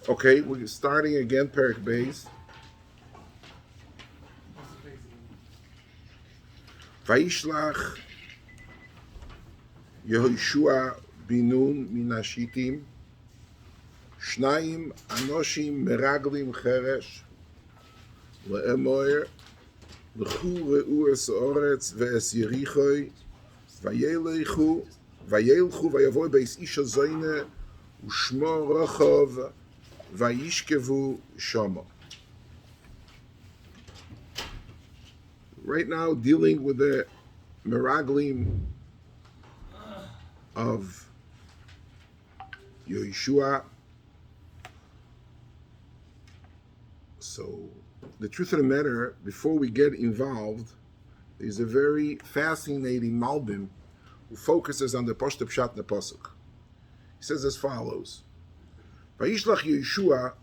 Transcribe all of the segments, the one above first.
Okay, we're starting again, Perek Beis. Vayishlach Yehoshua binun min hashitim, shnayim anoshim meraglim cheresh, le'emoyer, l'chu re'u es oretz ve'es yerichoi, vayelchu vayavoy beis isha zoyne, u'shmo Rahav, vayishkevu shama. Right now, dealing with the Meraglim of Yehoshua. So, the truth of the matter, before we get involved, there's a very fascinating Malbim who focuses on the Pashto Pshat in the Pasuk. He says as follows: Vayishlach Yehoshua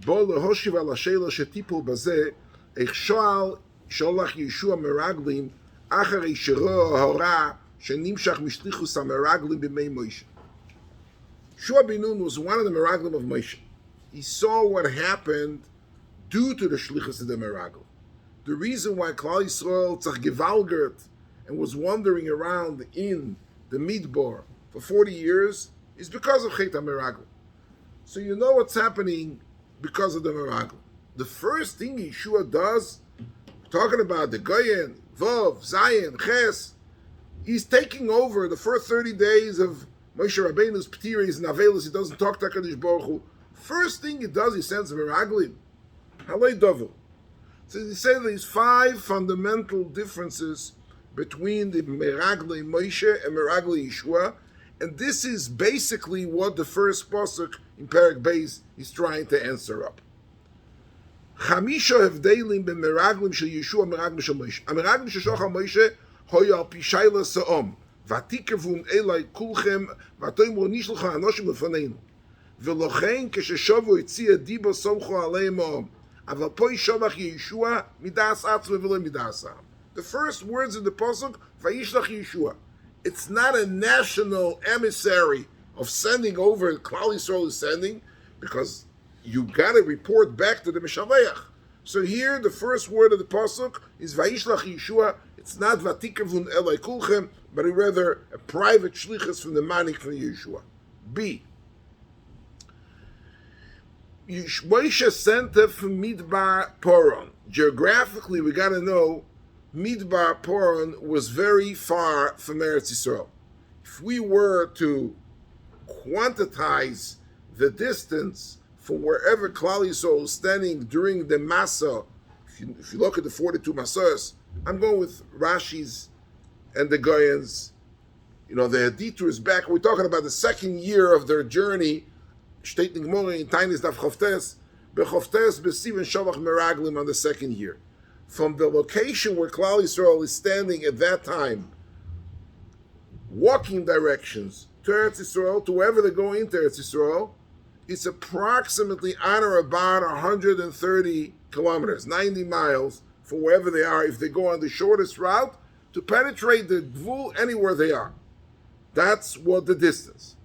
bo lehoshiv al hashela shetipul bazeh eich shoal שולח ישוע מרגלים אחרי שראה הורה שנמשך משליחוס המרגלים בימי מוישה. Shua ben Nun was one of the Meraglim of Moshe. He saw what happened due to the shlichus of the Meraglim. The reason why Klal Yisrael tzach gevalgert and was wandering around in the Midbar for 40 years is because of Chet HaMeraglim. So you know what's happening because of the Meraglim. The first thing Yeshua does, talking about the Goyen, Vov, Zayin, Ches, he's taking over the first 30 days of Moshe Rabbeinu's Ptiris and Avelis. He doesn't talk to HaKadosh Baruch Hu. First thing he does, he sends Meraglim. Halei Dovel. So he said there's 5 fundamental differences between the Meraglei Moshe and Meraglei Yehoshua, and this is basically what the first pasuk in Perek Beis is trying to answer up. Chamisha הבדלים בין מרגלים של ישוע ומרגלים של מוישה. המרגלים ששלח מוישה היו על פי שיילה סאום. ותקרבון אלי כולכם ותאמרו נשלח אנושים לפנינו. ולכן כששבו הציע דיבו סומכו עליהם העם. אבל פה ישלח ישוע מדעס עצמו ולא מדעס העם. The first words in the pasuk, Vayishlach Yehoshua. It's not a national emissary of sending over, Klal Yisrael is sending, because you got to report back to the Meshaleach. So here, the first word of the pasuk is Vayishlach Yehoshua. It's not Vatikavun Elai Kulchem, but rather a private shlichus from the Manik from Yehoshua. B. Moshe sent them from Midbar Poron. Geographically, we got to know Midbar Poron was very far from Eretz Yisrael. If we were to quantize the distance from wherever Klal Yisrael is standing during the Masa, if you look at the 42 Masas, I'm going with Rashi's and the Goyans. You know, the detour is back. We're talking about the second year of their journey. Steht in Gemara in Tainis Daf Chavtes, Bechoftes Besiv and Shavach Meraglim on the second year. From the location where Klal Yisrael is standing at that time, walking directions to Eretz Yisrael, to wherever they're going into Eretz Yisrael, it's approximately on or about 130 kilometers, 90 miles from wherever they are, if they go on the shortest route, to penetrate the Gvul anywhere they are. That's what the distance.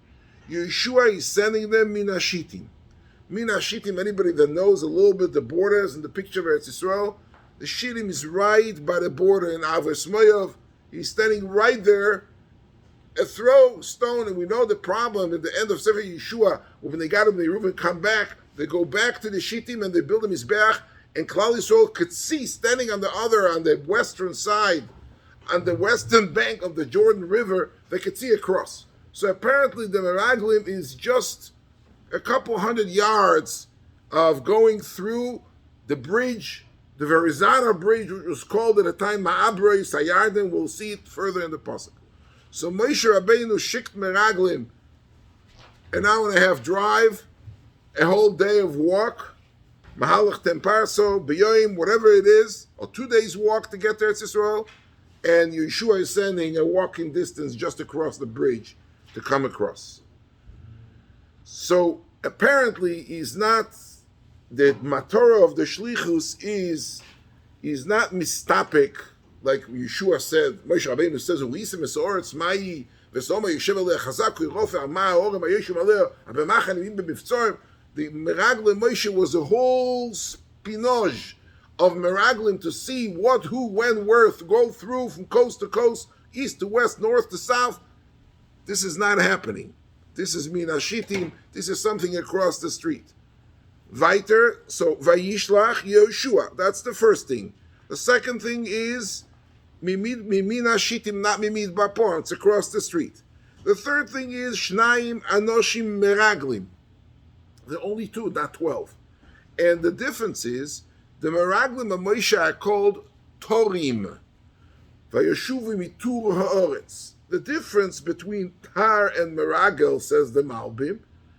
Yehoshua is sending them min hashitim. Min hashitim, anybody that knows a little bit the borders and the picture of Eretz Yisrael, the Shittim is right by the border in Avos Moav. He's standing right there. A throw stone, and we know the problem at the end of Sefer Yehoshua, when they got him, they Reuven come back, they go back to the Shittim and they build a Mizbeach, and Klal Yisrael could see standing on the western side, on the western bank of the Jordan River, they could see across. So apparently the Meraglim is just a couple hundred yards of going through the bridge, the Verizana bridge, which was called at the time Ma'abrei Sayarden. We'll see it further in the pasuk. So Moshe Rabbeinu shikt Meraglim, an hour and a half drive, a whole day of walk, Mahalach Temparso, B'yoyim, whatever it is, or 2 days walk to get to Eretz Yisrael, and Yehoshua is sending a walking distance just across the bridge to come across. So apparently he's not, the Matorah of the Shlichus is not mistapik, like Yehoshua said. Moshe Rabbeinu says, "U'isim es oretz mayi v'soma yishev aleh chazak u'rofe al ma'a orem ha'yeshiv aleh abemachan imim b'mivtzorim." The Meraglei Moshe was a whole spinach of Meraglim to see what, who, when, where, to go through from coast to coast, east to west, north to south. This is not happening. This is Minashitim. This is something across the street. Weiter, so Vayishlach Yehoshua. That's the first thing. The second thing is Minashitim, not Mimid Bapor. It's across the street. The third thing is Shnaim Anoshim Meraglim. There are only 2, not 12. And the difference is the Meraglim of Moshe are called Torim. Vayoshuvu mitur ha'oretz. The difference between Tar and Meragel, says the Malbim,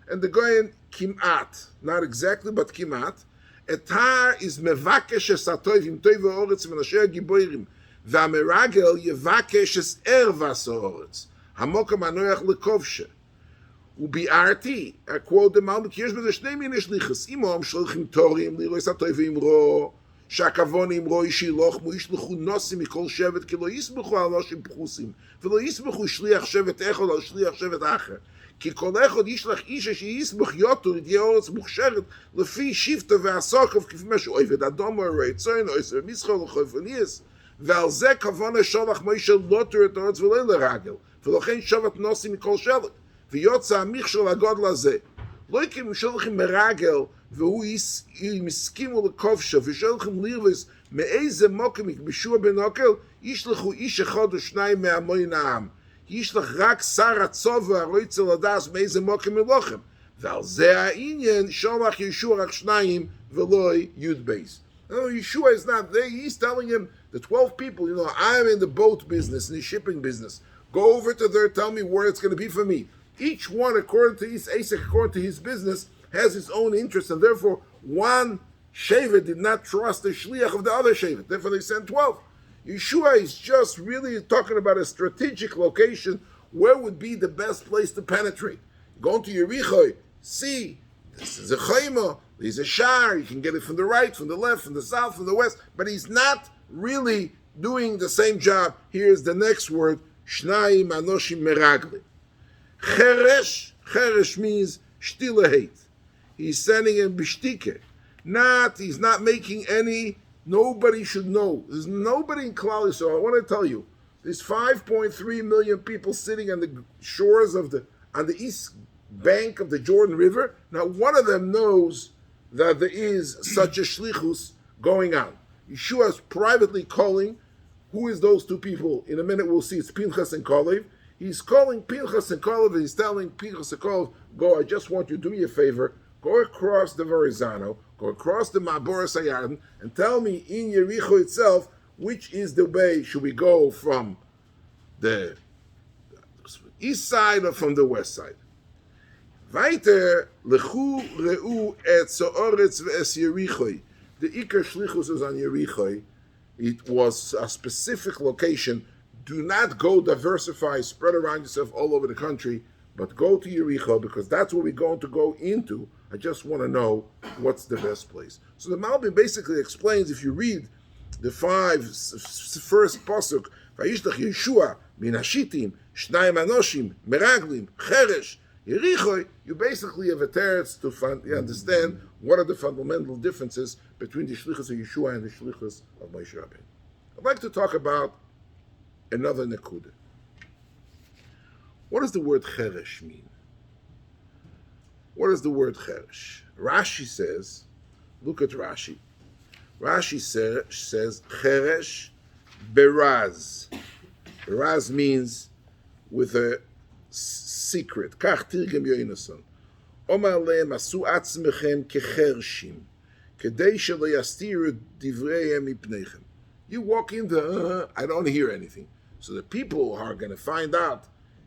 and the Goyen Kimat, not exactly, but Kimat. A Tar is mevakesh es ha'toivim, toiv ha'oretz v'nashei ha'giborim. V'ameragel yevakesh es ervas ha'oretz. Hamokam anoyach lekovshe. וביארתי, quote the Malbim, כי יש בזה 2 מיני שליחס. אם הם שולחים תורים, לירוס הטובים רו, שהכוונים רו איש ילוחמו, ישלחו נוסים מכל שבט, כי לא יסמכו על נושים פחוסים, ולא יסמכו שליח שבט אחד על שליח שבט אחר. כי כל אחד ישלח איש שיסמך יוטו, ידיע אורץ מוכשרת, לפי שבטו והסוכף, כפי מה שאויבד אדום או רצון, או עשר מסחר לחופניאס. ועל זה כוונה שולח מוישה לוטר את הארץ ולא לרגל, ולכן שבת נוסים מכל שבט. ויוצא המכשול הגודל הזה. לא יקרים משולחים מרגל, והוא מסכימו לכובשו, ושולחים לירוויס, מאיזה מוקם יקבשו בנוקל, ישלחו איש אחד או 2 מהמון העם. ישלח רק שר הצוב והרויצה לדעת מאיזה מוקם מלוכם. ועל זה העניין, שולח ישוע רק 2 ולא יוד בייס. No, Yeshua is not there. He's telling him, the 12 people, I'm in the boat business, in the shipping business. Go over to there, tell me where it's going to be for me. Each one, according to his Asik, according to his business, has his own interest, and therefore one Shevet did not trust the Shliach of the other Shevet. Therefore they sent 12. Yeshua is just really talking about a strategic location. Where would be the best place to penetrate? Going to Yericho, see, this is a Chayma, there's a Shar, you can get it from the right, from the left, from the south, from the west, but he's not really doing the same job. Here's the next word, Shnaim Anoshim Meragli. Cheresh means shtilahate. He's sending him b'shtike. He's not making any, nobody should know. There's nobody in Klal Yisrael. I want to tell you, there's 5.3 million people sitting on the shores on the east bank of the Jordan River. Not one of them knows that there is such a shlichus going on. Yeshua is privately calling, who is those 2 people? In a minute we'll see, it's Pinchas and Kalev. He's calling Pinchas and Kalev, and he's telling Pinchas and Kalev, go, I just want you to do me a favor, go across the Verizano, go across the Ma'boras HaYarden, and tell me in Yericho itself, which is the way, should we go from the east side or from the west side? Weiter, lechu reu et zo'oretz ve'es Yericho. The Iker Shlichus is on Yericho. It was a specific location. Do not go diversify, spread around yourself all over the country, but go to Yericho because that's where we're going to go into. I just want to know what's the best place. So the Malbim basically explains, if you read the 5 first pasuk, Vayishlach Yeshua, Minashitim, Shnayim Anoshim, Meraglim, Cheresh, Yericho, you basically have a teretz to understand what are the fundamental differences between the Shlichus of Yeshua and the Shlichus of Moshe Rabbeinu. I'd like to talk about another nekuda. What does the word cheresh mean? What is the word cheresh? Rashi says, look at Rashi. Rashi says cheresh beraz. Beraz means with a secret. Kach tirgem yoinason. Omar lehem asu atzmechem kechershim, kedei shelo yastiru divreihem mipneichem. You walk in the, I don't hear anything. So the people are going to find out.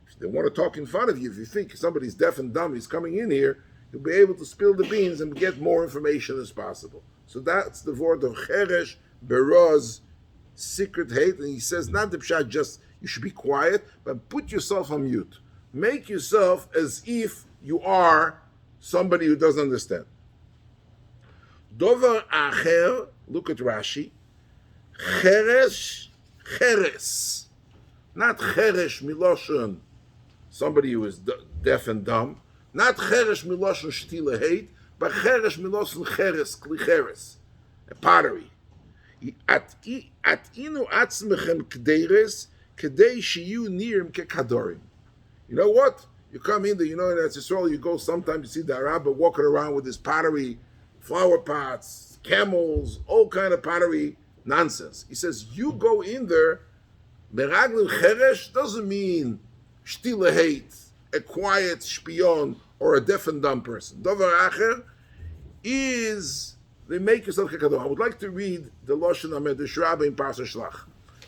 If they want to talk in front of you, if you think somebody's deaf and dumb, he's coming in here, you'll be able to spill the beans and get more information as possible. So that's the word of cheresh, beraz, secret hate. And he says, not the pshat, just you should be quiet, but put yourself on mute. Make yourself as if you are somebody who doesn't understand. Dover acher, look at Rashi, cheresh, cheres. Not cheresh miloshen, somebody who is deaf and dumb. Not cheresh miloshen shtila hate, But cheres milosun cheres, kli cheres, a pottery. At inu atzmechem kderes, kedei shiyu nirim kekadorim. You know what? You come in there, in Eretz Yisrael, you go sometimes, you see the Arab walking around with his pottery, flower pots, camels, all kind of pottery nonsense. He says, you go in there, Meraglei Cheresh doesn't mean stille hate, a quiet spion, or a deaf and dumb person. Dover Acher is, they make yourself kekador. I would like to read the Lashon HaMedrash Rabbah in Parsha Shlach.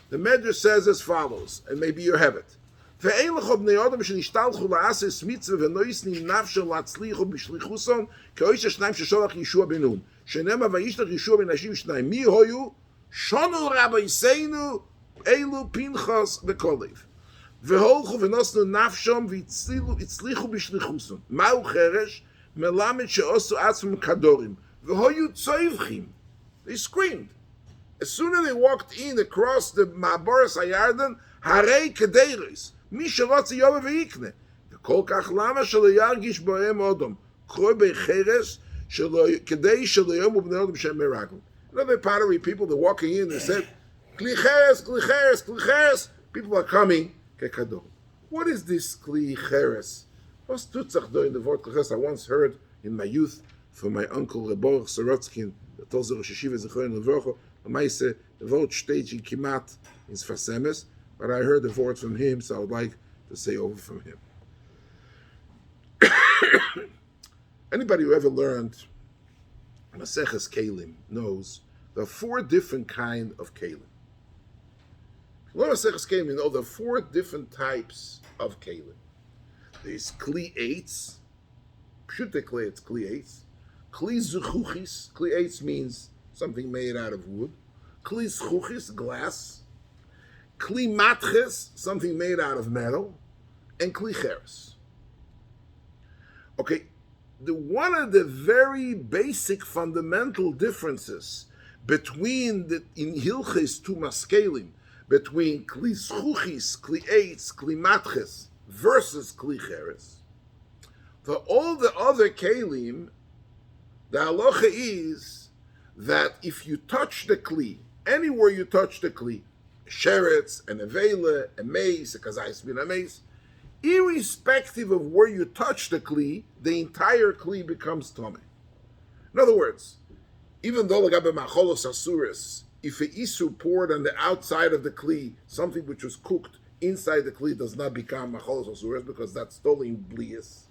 The Medrash says as follows, and maybe you have it. ואין לך בני אדם שנשתלחו לעשות מצווה ונויסני נפשם להצליחו בשליחוסם כאויש השניים ששולח ישוע בן נון שנאמר וישלח ישוע בן אנשים שניים מי היו? שונו רבייסנו אלו פנחס וכלב והולכו ונוסנו נפשם והצליחו בשליחוסם מהו חרש? מלמד שעשו עצמם כדורים והיו צווחים. They screamed. As soon as they walked in across the Ma'aboras HaYarden, הרי כדרס מי שרוצה יובא ויקנה וכל כך למה שלא ירגיש בהם אדם קרוא בחרס כדי שלא יאמרו בני אדם שהם מרגלים. Another pottery people, they're walking in, they said kli cheres, kli cheres, kli cheres. People are coming kekador. What is this kli cheres? Was tutzach do in the word kli cheres? I once heard in my youth from my uncle Horav Sorotzkin that tells the Rosh Hashiva Zichron Levorcho the word stage in Kimat in Sfasemes. But I heard the word from him, so I would like to say over from him. Anybody who ever learned Maseches Kelim knows there are 4 different kinds of Kelim. If you learn Maseches Kelim, you know there are 4 different types of Kelim. There's Kli Eitz, Pshutekle, it's Kli Eitz. Kli Zuchuchis, Kli Eitz means something made out of wood. Kli Zuchuchis, glass. Kli matches, something made out of metal, and kli cheres. Okay, one of the very basic fundamental differences between in Hilchis to Maskelim, between kli zchuchis, kli eitz, kli matches versus kli cheres, for all the other kelim, the halacha is that if you touch the kli, anywhere you touch the kli, sheretz, an avela, a mace, a kazais bin a mace, irrespective of where you touch the kli, the entire kli becomes tomei. In other words, even though l'gabe macholos asuris, if a isu poured on the outside of the kli, something which was cooked inside the kli does not become macholos asuris because that's stolen blias.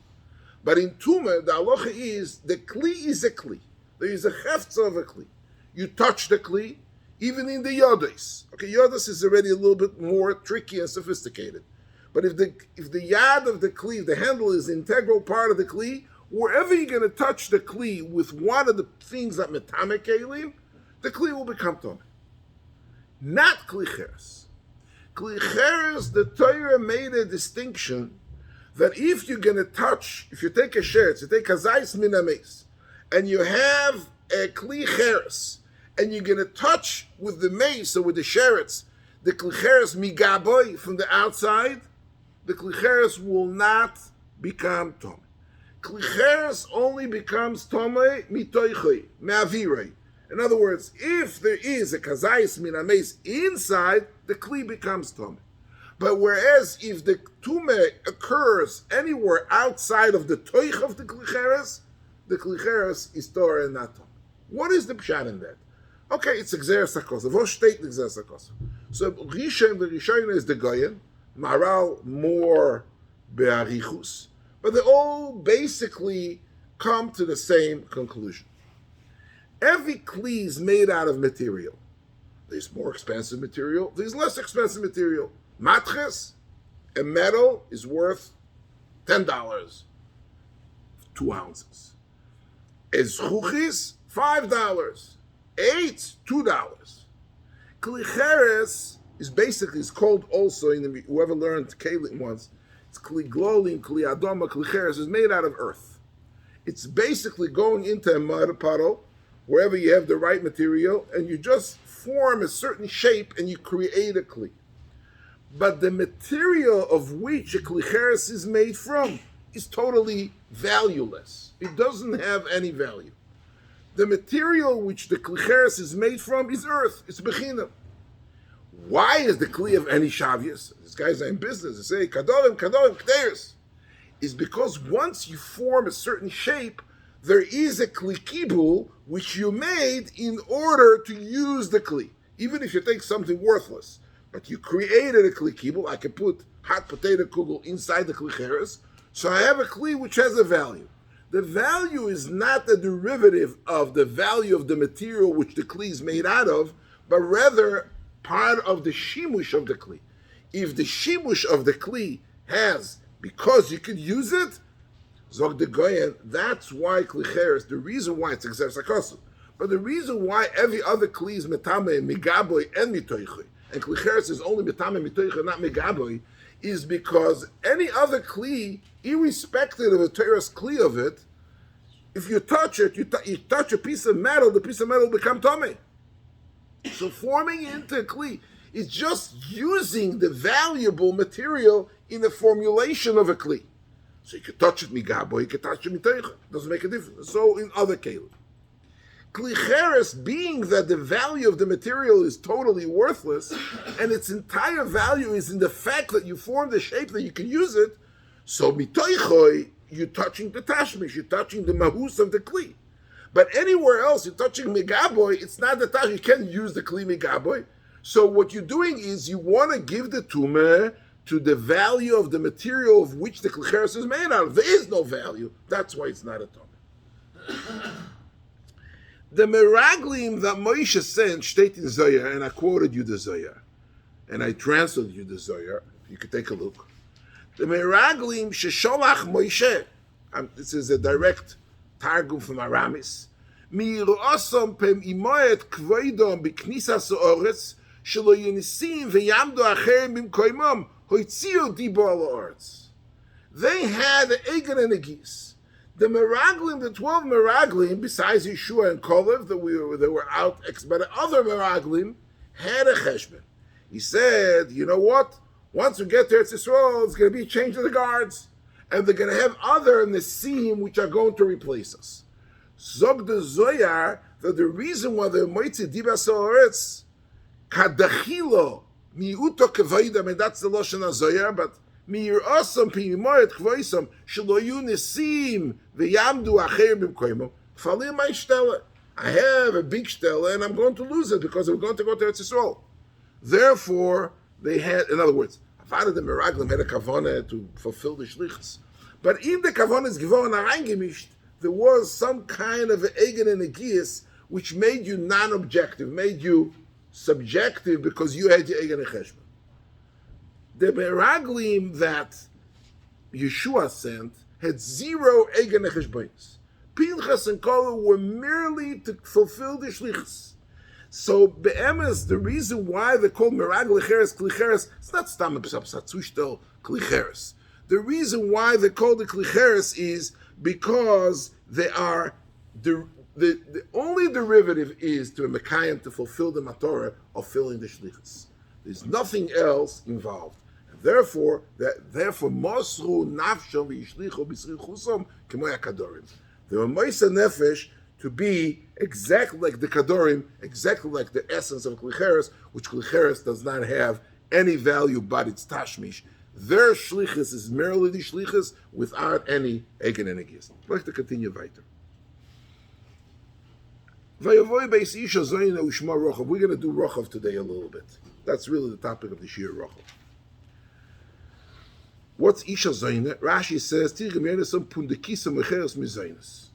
But in tumah, the halacha is the kli is a kli. There is a hefza of a kli. You touch the kli, even in the yodas. Okay, yodas is already a little bit more tricky and sophisticated. But if the yad of the kli, the handle is an integral part of the kli, wherever you're going to touch the kli with one of the things that metame kelim, the kli will become tomei. Not kli cheres. Kli cheres, the Torah made a distinction that if you're going to touch, if you take a sheretz, you take a zayis min hameis, and you have a kli cheres, and you're going to touch with the mace or with the sheretz, the klicheres migaboy from the outside, the klicheres will not become tomei. Klicheres only becomes tomei mitoichoi, me'avirei. In other words, if there is a kazayis min hameis inside, the kli becomes tomei. But whereas if the tumeh occurs anywhere outside of the toich of the klicheres is Torah and not tomei. What is the pshat in that? Okay, it's Gzeres HaKosov. What state the Gzeres HaKosov? So Rishon, the Rishon is the Goyen, Maral more be'arichus, but they all basically come to the same conclusion. Every kli is made out of material. There's more expensive material. There's less expensive material. Matches, a metal is worth $10, 2 ounces. A zchuchis, $5. 8, $2. Kli cheres is basically, it's called also, whoever learned Kalim once, it's Kli glolim, Kli adoma, Kli cheres is made out of earth. It's basically going into a mud puddle, wherever you have the right material, and you just form a certain shape and you create a Kli. But the material of which a Kli cheres is made from is totally valueless. It doesn't have any value. The material which the klicheres is made from is earth. It's bechinam. Why is the kli of any shavius? These guys are in business. They say kadorim, kteres. Is because once you form a certain shape, there is a kli kibul which you made in order to use the kli. Even if you take something worthless, but you created a kli kibul, I can put hot potato kugel inside the klicheres, so I have a kli which has a value. The value is not a derivative of the value of the material which the kli is made out of, but rather part of the shimush of the kli. If the shimush of the kli has, because you could use it, zog the goyen, that's why klicheres, the reason why it's exersakosu, but the reason why every other kli is metame, migaboy, and mitoichui, and klicheres is only metame, mitoichui, not migaboy, is because any other kli, irrespective of a Torah's kli of it, if you touch it, you touch a piece of metal, the piece of metal will become tummy. So forming into a kli is just using the valuable material in the formulation of a kli. So you can touch it migabo, you can touch it miteicha. Doesn't make a difference. So in other kelim. Klicheres, being that the value of the material is totally worthless, and its entire value is in the fact that you form the shape that you can use it, so mitoichoi, you're touching the tashmish, you're touching the mahus of the kli. But anywhere else, you're touching migaboy, it's not the tash, you can't use the kli migaboy. So what you're doing is you want to give the tumah to the value of the material of which the klicheres is made out of. There is no value. That's why it's not a tumah. The meraglim that Moshe sent, state in Zohar, and I quoted you the Zohar, and I translated you the Zohar. You could take a look. The meraglim shesholach Moshe. This is a direct targum from Aramis. Mi'irosam pem imoet kvoidom b'knisas ha'oretz shelo yenisim v'yamdo acherim b'mkoimom hoitziu dibo al ha'oretz. They had the Egan and the geese. The Meraglim, the 12 Meraglim, besides Yeshua and Kolev, that were out, but the other Meraglim had a cheshbon. He said, you know what? Once we get to Eretz Yisrael, it's going to be a change of the guards. And they're going to have other Nesim which are going to replace us. Zog the Zoyar, that the reason why the Moitzi Dibas Ha'oretz, Kadachilo, Miuto Kevaida, and that's the Lashon HaZoyar, but Mir Osam Pimoet Kvoisam Shaloyu Nesim V'Yamdu Acher B'Mkoimo Falim my Stelle. I have a big Stelle and I'm going to lose it because I'm going to go to Eretz Yisrael. Therefore, they had, in other words, Avada the Meraglim had a kavana to fulfill the shlichus. But if the kavana is given areingemisht, there was some kind of an egen and a gias which made you non-objective, made you subjective because you had your egen and cheshbon. The Meraglim that Yeshua sent had zero Egen Necheshbonis. Pinchas and Kol were merely to fulfill the shlichus. So, be'emes, the reason why they're called Meraglei Yehoshua, it's not stam psatzushtel klicheres. The reason why they're called the klicheres is because they are the only derivative is to a mekayim to fulfill the matorah of filling the shlichus. There's nothing else involved. Therefore, Mosru Nafsho V'Yishlicho B'Srichusom K'moy HaKadorim. They were Moisa Nefesh to be exactly like the Kadorim, exactly like the essence of Klicheres, which Klicheres does not have any value but its Tashmish. Their Shlichus is merely the Shlichus without any Egen and Egis. I'd like to continue weiter. We're going to do Rahav today a little bit. That's really the topic of the Shiur Rahav. What's Isha Zoyne? Rashi says,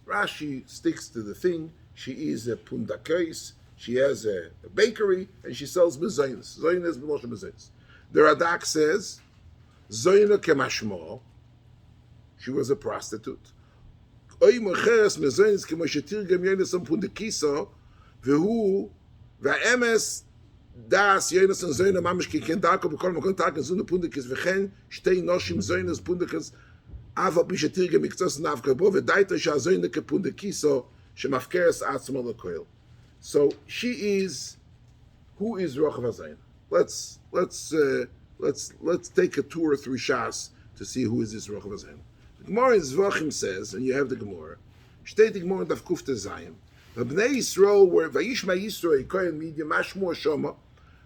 Rashi sticks to the thing. She is a pundakais. She has a bakery, and she sells mezainis. Zoyne is Melosha mezainis. The Radak says, Zoyne kemashmo. She was a prostitute. Oy mocheres mezainis kemoshetir gem yenesam pundakiso, vehu va'emes das jenes und Söhne mamisch kiken dako bekommen man Tag so eine Pundekes vechen stei noshim Söhnes Pundekes ava bishetirge mikzos navkabo ve daita sha Söhne ke Pundekiso shemafkeres atzmo lekoil. So she is, who is Rahav Zayin? Let's take a tour through Shas to see who is this Rahav Zayin. The Gemara in Zvachim says, and you have the Gemara, steht the Gemara in Daf Kuf Tezayim, Bnei Yisrael were Vayishma Yisrael Kohen Midian Mashmur Shoma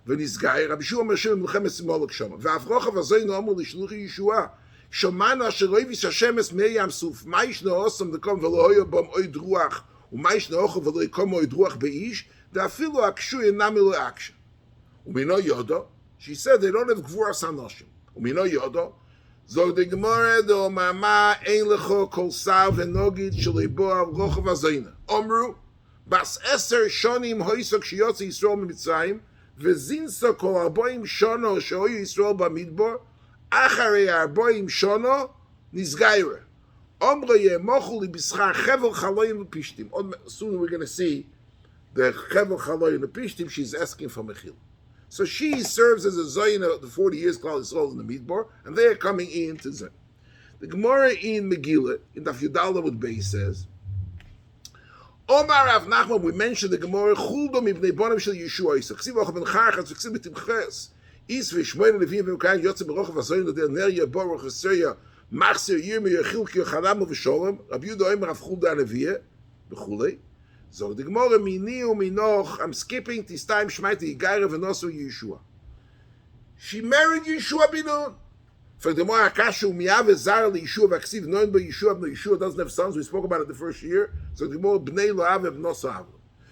v'Nizgai Rabbi Shua Mashiach Melchemes Molech Shoma v'Avrochav Azoyno Amur L'Shluchi Yeshua Shomana Sheloivis Hashemes Meyam Suf Ma'ishna Osam Dekom V'lo Hoyo Bom Oid Ruach U'Ma'ishna Ocho V'lo Yikom Oid Ruach Be'ish De'afilu Akshu Yenam Elo Aksha Umino Yodo, she said they don't have Gvuras Hanoshim. Umino Yodo, Zog de Gemara do Mama Ein Lecho Kol Sav V'Nogid Shalei Bo Avrochav Azoyna Omru Bas Eser Shonim Hoisok Shiyotzi Yisrael Mitzrayim V'Zinsa Kol Arboim Shono Shoyu Yisrael Bamidbor Acharei Arboim Shono Nizgaira Omre Yemochu Libischar Chevel Chaloyim V'Pishtim. Soon we're going to see the Chevel Chaloyim V'Pishtim. She's asking for Mechil. So she serves as a Zoyna the 40 years Klal Yisrael in the Midbar, and they are coming in to Zay. The Gemara in Megillah, in Daf Yudala with Beis says, Omar Rav Nachman, we mentioned the Gemara, Chuldo mibnei bonim shel Yeshua, Yisachsiv ocha ben Charchatz, Yisachsiv betimches, Is v'shmoyne levim v'mkayin, Yotze b'rochav hazoyna, Der Nerya, Baruch Haserya, Machser Yirmi, Yechilki, Yochalamu v'sholem, Rabbi Yehuda Omer, Rav Chulda Aneviyah, b'chulei. So the Gemara mini uminoch. I'm skipping this time. Shmaiti Yigaira v'nosu Yeshua. She married Yeshua binun. For the Gemara Kashu miyav zar Yeshua v'aksiv noin by Yeshua. No, Yeshua doesn't have sons. We spoke about it the first year. So the Gemara bnei lo'av v'nosu av.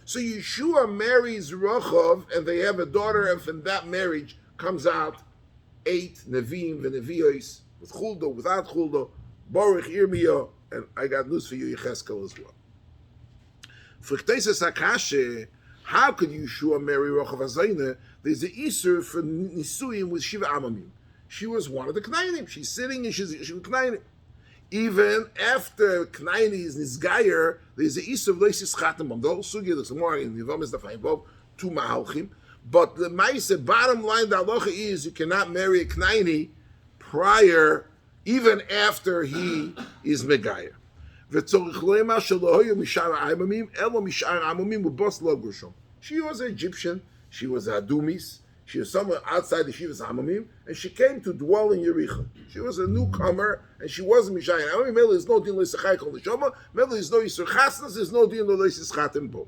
So Yeshua marries Rahav, and they have a daughter, and from that marriage comes out 8 Nevi'im v'Nevi'os with Chuldo, without Chuldo, Baruch Yirmiyah, and I got news for you, Yecheskel as well. For how could Yeshua marry Rahav Azayna? There's an Isur for Nisuim with Shiva Amamim. She was one of the Knainim. She's sitting and she was Knainim. Even after Knaini is Nizgayer, there's an Isur of Leisis Chatam. The whole Sugya, there's more in the Yvamis Dafayim, 2 Mahalchim. But the Maisa, bottom line, the halacha is you cannot marry a Knaini prior, even after he is Megayer. She was an Egyptian, she was a Adumis, she was somewhere outside the Shivas Hamamim, and she came to dwell in Yericha. She was a newcomer, and she wasn't Mishayim. I mean, Mele is no din le'sachai kol neshama, Mele is no yisur chasnas, there's no din le'sischatem bo.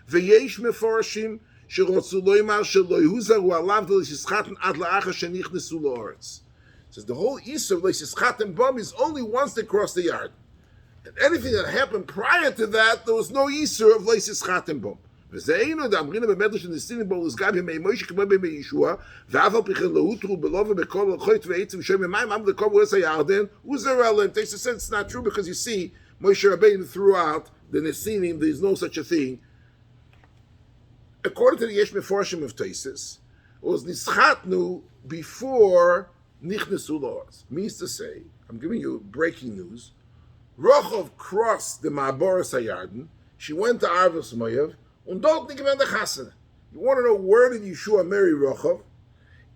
V'yesh meforashim, sherotzu loymar shelo yehuzar u'alav le'sischatem ad la'acha shenichnesu lo'aretz. Says the whole Isur of le'sischatem bo is only once they cross the yard. And anything that happened prior to that, there was no Yisur of Leisis Chatem Bom. V'zeinu d'amrina b'medlish n'isinim bo l'zgabi mei Moshe k'mo b'mei Yeshua v'aval pichen l'hutru b'lova b'kol l'choyt v'eitzim v'shem v'mayim am l'kom v'es ha'yarden u'zeralem. Takes a sense it's not true because you see Moshe Rabbeinu threw out the Nesinim. There's no such a thing. According to the Yesh Meforshim of Taisis, it was nischatnu before nichnesu laws. Means to say, I'm giving you breaking news. Rahav crossed the Ma'aboras HaYarden. She went to Arvos Moav, and dort nicht gewend the Chasana. You want to know where did Yeshua marry Rahav?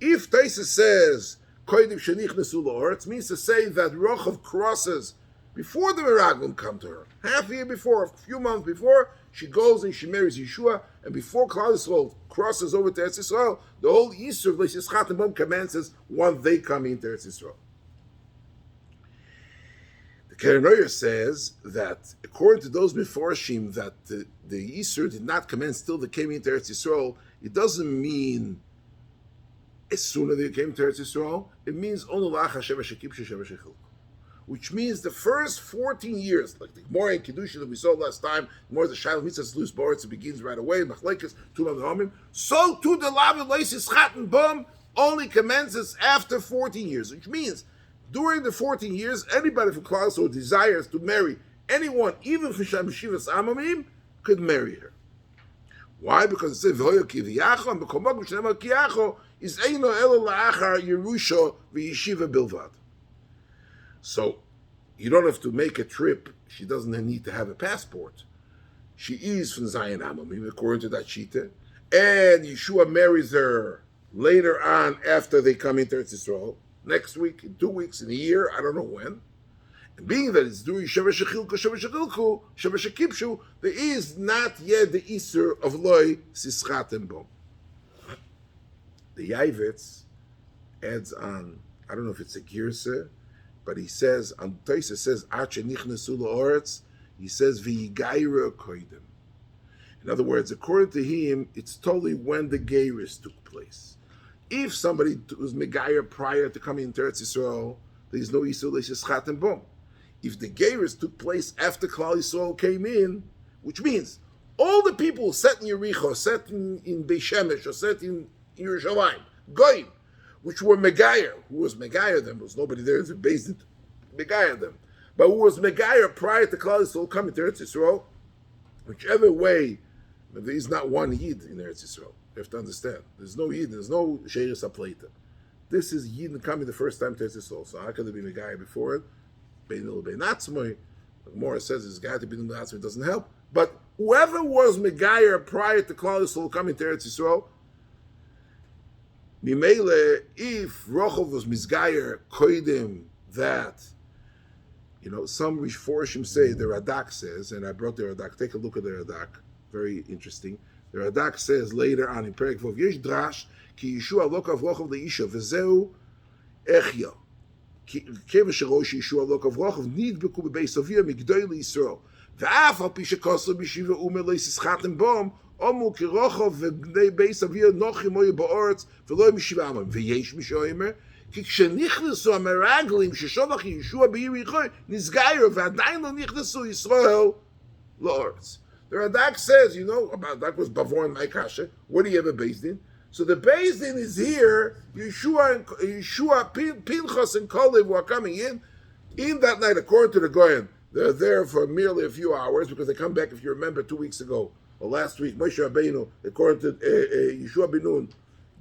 If Taisa says Koidim Shenichnesu La'aretz, means to say that Rahav crosses before the Meraglim come to her. Half a year before, a few months before, she goes and she marries Yeshua, and before Klal Yisrael crosses over to Eretz Yisrael, the whole Yisur of Leishis Chatem Bom commences once they come into Eretz Yisrael. The Kerenoyer says that according to those Meforshim that the Yisur did not commence till they came into Eretz Yisrael, it doesn't mean as soon as they came to Eretz Yisrael. It means which means the first 14 years, like the Gemara in Kedusha that we saw last time, more the Shiloh Mitzvahs Luz Boretz, it begins right away, Machlekes, Tulam Hamim. So too the Lavin Leisis Chaten Bum only commences after 14 years, which means during the 14 years, anybody from Klal Yisrael who desires to marry anyone, even from Shivas Amamim, could marry her. Why? Because it says V'hoyo Kiviyacho, and B'komok M'shnema Kiyacho is Eino Elo La'achar Yerusha V'yeshiva Bilvad. So you don't have to make a trip. She doesn't need to have a passport. She is from Zion Amamim, according to that Shita, and Yeshua marries her later on after they come into Eretz Yisrael. Next week, in 2 weeks, in a year, I don't know when. And being that it's during Sheva Shekipshu, there is not yet the Isur of Loi Sischatem Bom. The Yavitz adds on, I don't know if it's a Girsa, But he says, on Taisa says, Ache nichnesu la'oretz, he says, v'yigayra koidim. In other words, according to him, it's totally when the Geiris took place. If somebody was Megayer prior to coming into Eretz Yisrael, there's no Yisrael Leishis and Bom. If the Geiris took place after Klal Yisrael came in, which means all the people set in Yericho, set in Beis Shemesh, or set in Yerushalayim, Goyim, which were Megayer, who was Megayer them, there was nobody there to base it, Megayer them, but who was Megayer prior to Klal Yisrael coming to Eretz Yisrael, whichever way, there is not one Yid in Eretz Yisrael. You have to understand. There's no Yid, there's no Sheiris HaPleita. This is Yid coming the first time to Eretz Yisrael. So how could there be a guy before it? Beinil Beinatzmoi. The Gemara says this guy to Beinil Beinatzmoi doesn't help. But whoever was Megayer prior to Klal Yisrael coming to Eretz Yisrael, Mimele, if Rahav was Mizgayer, Koidim, that, some Rishforshim say, the Radak says, and I brought the Radak, take a look at the Radak. Very interesting. The Radak says later on in Perek Vov, Yesh drash ki Yeshua lokav rochav leisha v'zeu echya. Keva sherosh Yeshua lokav rochav nidbeku b'beis avia migdoi leYisrael. V'af al pi shekosel b'shiva ume le'sischatem bom omu ki rochav v'bnei beis avia nochim oye ba'oretz v'loi mishiva amam. V'yesh mishoimer כי כשנכנסו המרגלים ששולח ישוע ביריחו נסגר ועדיין לא נכנסו ישראל לארץ. The Radak says, about that was Bavor and Maikasha. What do you have a Beis Din? So the Beis Din is here. Yeshua, Pinchas, and Kalev who are coming in that night, according to the Goyen. They're there for merely a few hours because they come back, if you remember, 2 weeks ago, or last week, Moshe Rabbeinu, according to Yeshua Ben Nun,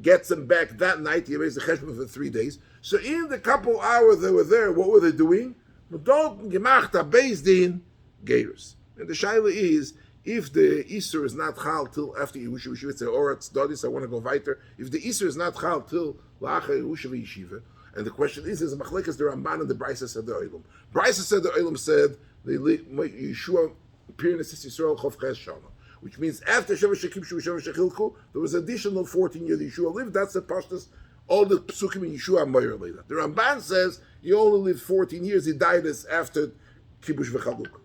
gets them back that night. He raised the cheshbon for 3 days. So in the couple hours they were there, what were they doing? Don't gemacht a Beis Din Geirus. And the shaila is, if the Isur is not chal till after Yehoshua would say, Oretz Dodis, I want to go weiter. If the Isur is not chal till La'achar Yehoshua Yeshiva, and the question is a machlekes the Ramban and the Brisa said the Olam. Brisa said the Olam said Yeshua appeared in the Yisrael Chof Ches Shana, which means after Sheva Shekim Sheva Shechilku, there was additional 14 years Yeshua lived. That's the pashtus. All the psukim in Yeshua Meir later. The Ramban says he only lived 14 years. He died as after Kibush v'Chaluk.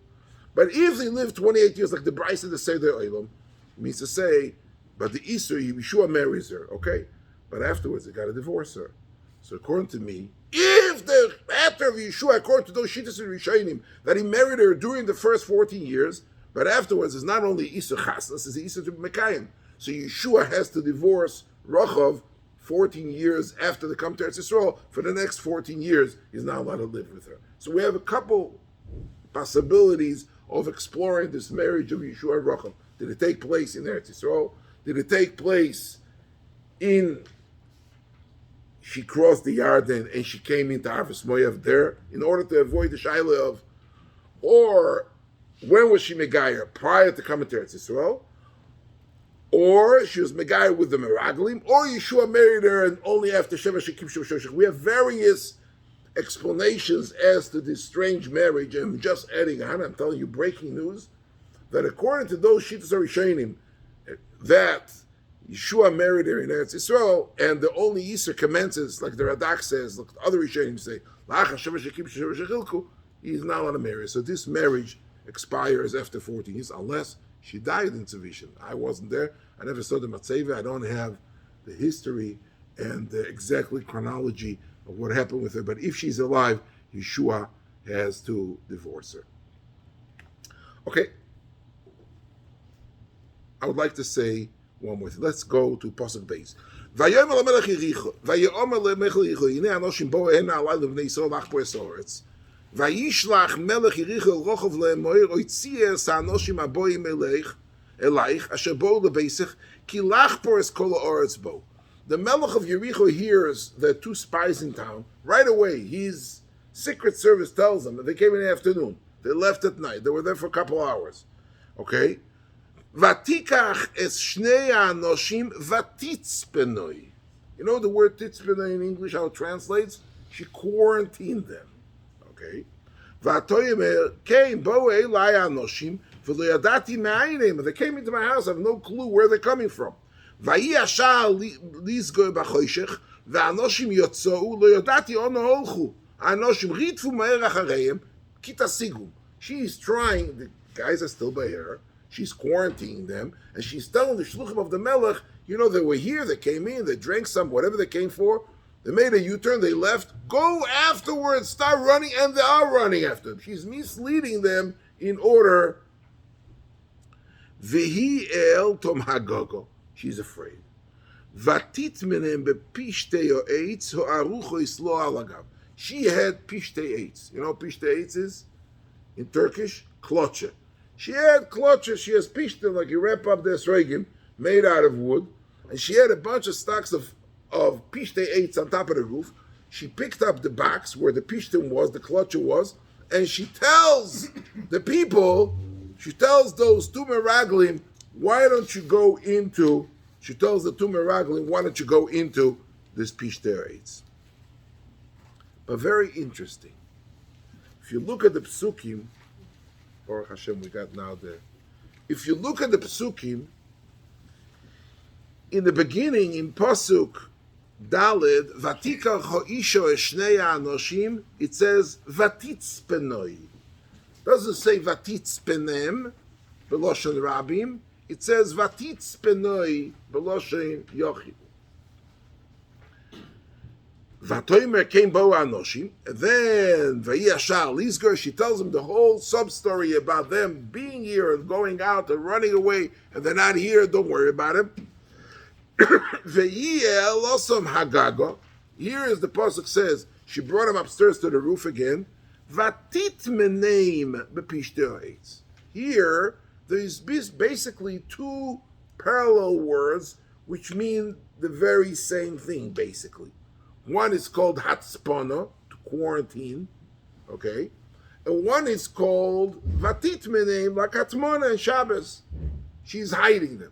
But if they lived 28 years, like the Bryce of the Seder Olam, means to say, but the Easter, Yeshua marries her, okay? But afterwards, they got to divorce her. So according to me, if after Yeshua, according to those Shittas and Rishonim, that he married her during the first 14 years, but afterwards, it's not only Easter Chasnas, it's Easter to Mekayim. So Yeshua has to divorce Rahav 14 years after they come to Eretz Yisrael. For the next 14 years, he's not allowed to live with her. So we have a couple possibilities of exploring this marriage of Yeshua and Rahav. Did it take place in Eretz Yisrael? Did it take place she crossed the Yarden and she came into Arvis Moav there in order to avoid the Shaila of, or when was she Megayer? Prior to coming to Eretz Yisrael? Or she was Megayer with the Meraglim? Or Yeshua married her and only after Sheva Shekim Sheva Shoshech? We have various explanations as to this strange marriage, and I'm just adding on, I'm telling you breaking news, that according to those Shittas Rishonim, that Yeshua married her in Eretz Yisrael, and the only Yisr commences, like the Radak says, like the other Rishonim say, he's not allowed to marry. So this marriage expires after 14 years, unless she died in Tzavishin. I wasn't there. I never saw the Matzeva. I don't have the history and the exactly chronology of what happened with her. But if she's alive, Yeshua has to divorce her. Okay. I would like to say one more thing. Let's go to Pasuk Beis. Vayomer lemelech Yericho, vayomer lemelech Yericho, hinei anoshim bo hena alai levnei Yisrael lachpo es haaretz. Vayishlach melech Yericho rochav le'emoir oitzieh es ha'anoshim aboim eleich asher bo lebeisech ki lachpo es kol haaretz bo. The melech of Yericho hears the 2 spies in town. Right away, his secret service tells them that they came in the afternoon. They left at night. They were there for a couple hours. Okay? Vatikach es shnei anoshim vatitzpenoi. You know the word titzpenoi in English, how it translates? She quarantined them. Okay? Vatoyemer came bo elai anoshim v'lo yadati me'ayneim. They came into my house. I have no clue where they're coming from. Vayi ashar lizgo b'choshech v'anoshim yotzou lo yadati ono holchu. Anoshim ritfu ma'er achareim kitasigum. She's trying, the guys are still by her, she's quarantining them, and she's telling the shluchim of the melech, you know, they were here, they came in, they drank some, whatever they came for, they made a U-turn, they left, go afterwards, start running, and they are running after them. She's misleading them in order, Vihi el tom hagogo, she's afraid. Vatit menem bepishtei eitz ho'arucho islo alagav. She had pishtei eitz. You know what pishtei eitz is? In Turkish, kloche. She had kloche, she has pishtei, like you wrap up this regim, made out of wood, and she had a bunch of stocks of pishtei eitz on top of the roof. She picked up the box where the pishtei was, the kloche was, and she tells the people, she tells those two meraglim, why don't you go into, she tells the two meraglim, why don't you go into this pishtei eitz? But very interesting. If you look at the psukim, Baruch Hashem, we got now there. If you look at the psukim, in the beginning, in pasuk Daled, Vatikar ho'isho eshnei anoshim, it says Vatitz penoi. Doesn't say Vatitz penem, Beloshon Rabim. It says Vatitz penoi, Beloshon Yochid. Vatoimer came bo anoshim, and then Vayashar Lizgar, she tells him the whole sub-story about them being here and going out and running away, and they're not here, don't worry about him. Ve'yel osam hagago. Here is the pasuk says, she brought him upstairs to the roof again. Vatit meneim bepishtei eitz. Here, there's basically two parallel words which mean the very same thing, basically. One is called hatspana, to quarantine, okay? And one is called vatit meneim, like hatmona and Shabbos. She's hiding them.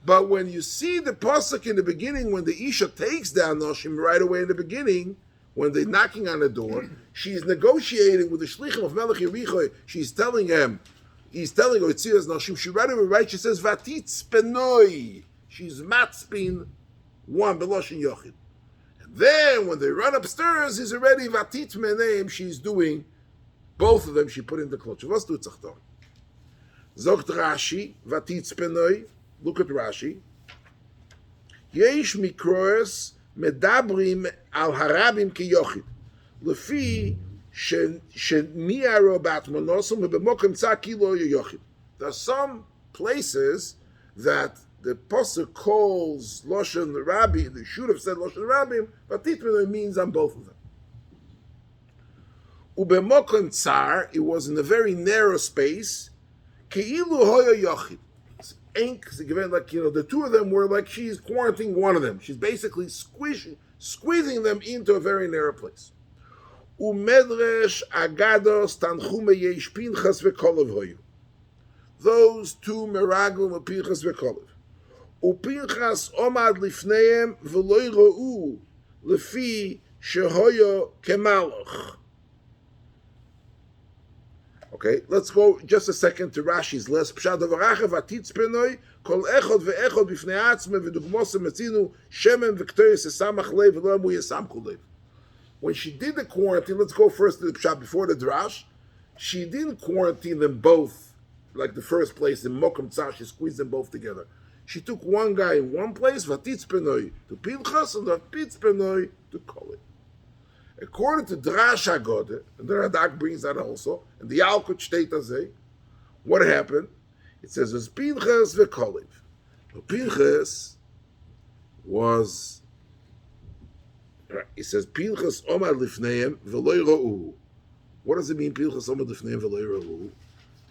But when you see the pasuk in the beginning, when the Isha takes down Noshim right away in the beginning, when they're knocking on the door, she's negotiating with the shlichim of Melech Yericho. She's telling him, he's telling her, Itzias Noshim, she right away, right, she says, Vatitz penoi. She's matspin one, Beloshin Yochid. Then, when they run upstairs, he's already Vatit Meneim. She's doing both of them. She put in the clutch. Was tut sich da? Zogt Rashi, Vatit Penoi. Look at Rashi. Yesh mikroes medabrim al harabim ki yochid. Lefi sheniaro bat monosum bemokem tzakilo yochid. There are some places that the pasuk calls Loshen Rabbi, they should have said Loshen Rabbim, but Titmino means on both of them. Ubemokom tsar, it was in a very narrow space, Keilu hoyo yochid. Like, you know, the two of them were like she's quarantining one of them. She's basically squeezing them into a very narrow place. Umedresh agados tanchume yesh pinchas v'kolev hoyu. Those two meraglim of pinchas v'kolev. Upinchas omad lifneim v'loi ro'u lefi shehoyo kemalach. Okay, let's go just a second to Rashi's list. Pshat v'rachav atitz penoi kol echod ve'echod b'fnei atzme v'dugmosem metzinu shemen v'kteris esamach lev v'lo amu yesamku lev. When she did the quarantine, let's go first to the Pshat before the Drash. She didn't quarantine them both like the first place in Mokum Tzar. She squeezed them both together. She took one guy in one place, Vatitz Penoi, to Pinchas, and Vatitz Penoi to Kolev. According to Drash HaGode, and the Radak brings that also, and the Yalkut Shteit Azeh, what happened? It says, it was Pinchas v'Kolev. Pinchas was, it says, Pinchas omad lifneim v'loi ro'u. What does it mean, Pinchas omad lifneim v'loi ro'u?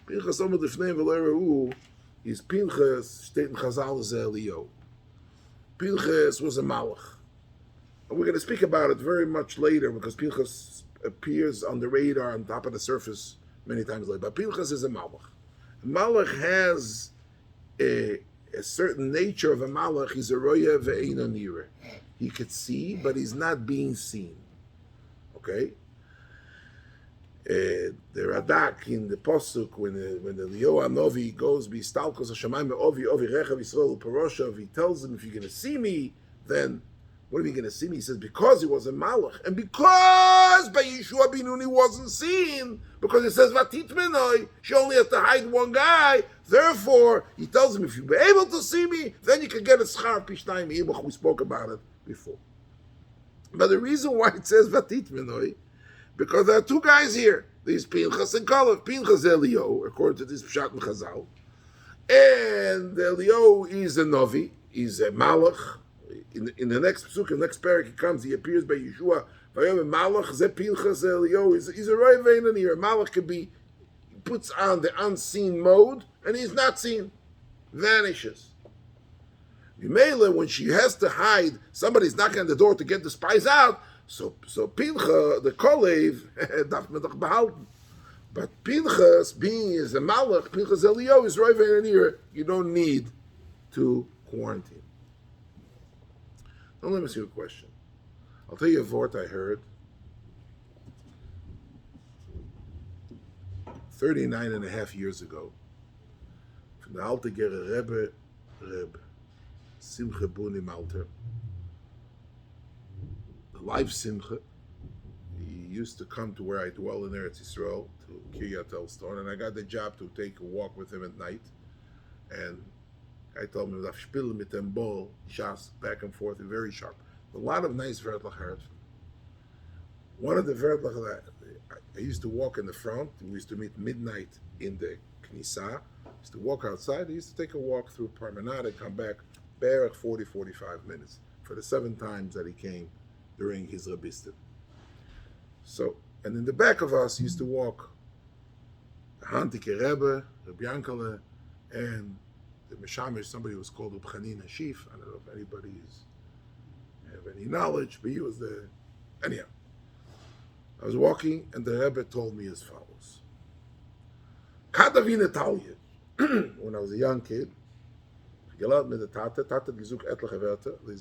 Pinchas omad lifneim v'loi ro'u is Pinchas, steht in Chazal Zelio. Pinchas was a malach. And we're going to speak about it very much later because Pinchas appears on the radar on top of the surface many times later. But Pinchas is a malach. A malach has a certain nature of a malach. He's a roya ve'eino nireh. He could see, but he's not being seen. Okay? The Radak in the Posuk, when the Leo Anovi goes, B'istalkos Hashamayim Ovi Rechav Yisrael Paroshav, he tells him, if you're going to see me, then What are you going to see me? He says, because he was a malach, and because by Yeshua Binuni wasn't seen, because it says, Vatit Menoi, she only had to hide one guy, therefore, he tells him, if you'll be able to see me, then you can get a schar pishnayim ibuch. We spoke about it before. But the reason why it says Vatit Menoi, because there are two guys here. There's Pinchas and Kalev. Pinchas Elio, according to this Pshat and Chazal. And Elio is a Novi, he's a malach. In the next psuk, in the next parak, he comes, he appears by Yeshua. Malach, ze Pinchas Elio, he's a Rahav in here. A malach can be, he puts on the unseen mode, and he's not seen. Vanishes. Yemele, when she has to hide, somebody's knocking on the door to get the spies out, so Pinchas, the Kolev, darf man doch behalten. But Pinchas, being as a malach, Pinchas Elio is Rahav in here, you don't need to quarantine. Now let me ask you a question. I'll tell you a vort I heard 39 and a half years ago from the alte Gerre Reb Simcha Bunim Alter, the live Simcha. He used to come to where I dwell in Eretz Yisrael, to Kiryat El Stone, and I got the job to take a walk with him at night. And I told him, "I've spielen mit dem ball, shas, back and forth, very sharp." A lot of nice vertlach heard. One of the vertlach that I used to walk in the front. We used to meet midnight in the Knisa. I used to walk outside. I used to take a walk through Parmenade and come back, barely 40-45 minutes for the 7 times that he came during his Rabbistim. So, and in the back of us, he used to walk the Hantike Rebbe, Reb Yankele, and the Meshamish, somebody who was called Reb Chanin Hashif. I don't know if anybody have any knowledge, but he was the... Anyhow, I was walking, and the Rebbe told me as follows. Kadavin Italia, when I was a young kid, there's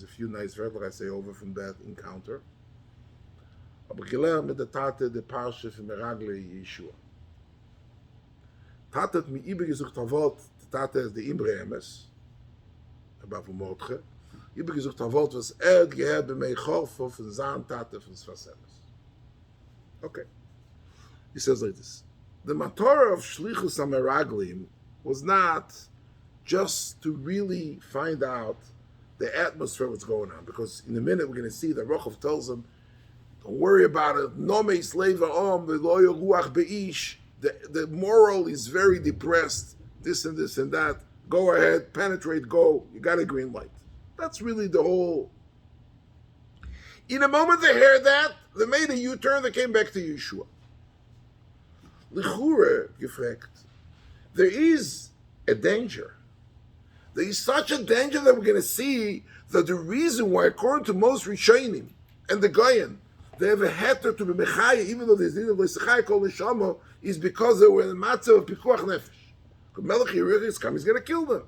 a few nice words I say over from that encounter. Aber gelernt mit der Tate der Parsche von Meraglei Yehoshua. Tate hat mir übergesucht ein Wort, die Tate ist die Imbremes, aber von Mordche, übergesucht ein Wort, was hat gehört bei mir Chorfo von seiner Tate von Sfasemes. Okay. He says like this. The matter of Shlichus HaMeraglim was not just to really find out the atmosphere what's going on, because in a minute we're going to see that Rahav tells him, don't worry about it. The moral is very depressed. This and this and that. Go ahead, penetrate, go. You got a green light. That's really the whole. In a moment they heard that, they made a U-turn, they came back to Yeshua. L'chure, gefragt, there is a danger. There is such a danger that we're going to see that the reason why, according to most Rishonim and the Goyen, they have a heter to be mechaya, even though there's neither l'sechaya called l'shama, is because they were in the matzah of pikuach nefesh. Because Melech Yerich is coming, he's going to kill them.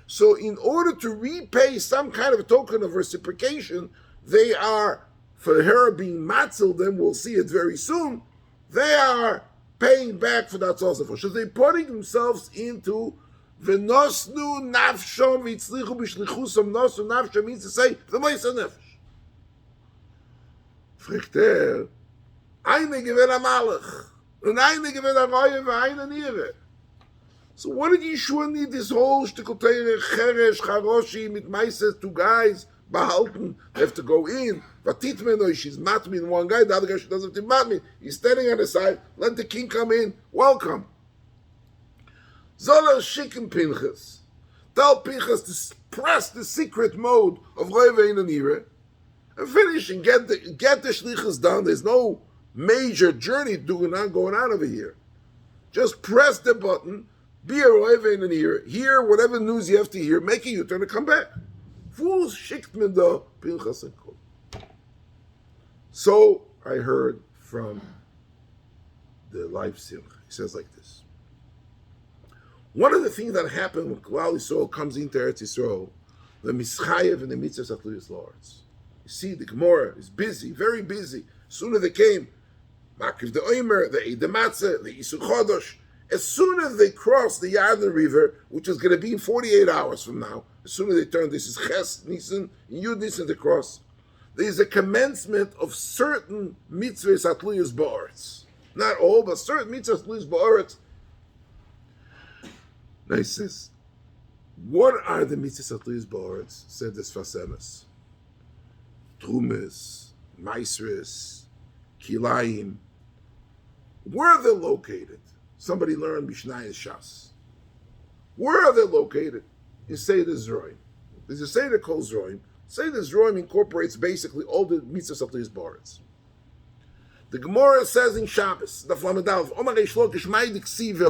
So in order to repay some kind of a token of reciprocation, they are, for her being matzel, then we'll see it very soon, they are paying back for that also. So they're putting themselves into v'nosnu nafshom v'yitzlichu b'shlichusam nosnu nafshom means to say, the meisa nefesh. Fragt eine gewinnt a Malach, und eine gewinnt a Roye, und eine Niere. So what did Yeshua need this whole shtikulteire, cheresh, charoshi, mit meises, 2 guys, behalten, they have to go in, vatit menoi, she's matmin, one guy, the other guy, she doesn't have to matmin, he's standing on the side, let the king come in, welcome. Zola shikin Pinchas, tell Pinchas to press the secret mode of Roye and Nire, and finish and get the shlichus done. There's no major journey going on over here. Just press the button, be a roive in here, hear whatever news you have to hear, make a U-turn and come back. Fools schickt men da Pinchas and Kol. So I heard from the live Simcha. He says like this. One of the things that happened when Klal Yisrael comes into Eretz Yisrael, the mischayev and the mitzvahs atluyas lords. You see, the Gemara is busy, very busy. Sooner they came, Makiv the Omer, the Eid Matzah, the Isu Chodosh, As soon as they cross the Yarden River, which is going to be in 48 hours from now, as soon as they turn, this is Ches Nisan, Yud Nisan to cross, there is a commencement of certain mitzvahs atluyas ba'aretz. Not all, but certain mitzvahs atluyas ba'aretz. Now he says, what are the mitzvahs atluyas ba'aretz? Said the Sfasemes. Trumas, Maisres, Kilayim. Where are they located? Somebody learned Mishnah and Shas. Where are they located? In Seder Zroim. There's a Seder called Zroim. Seder Zroim incorporates basically all the mitzvahs of these bars. The Gemara says in Shabbos, the Flamadal,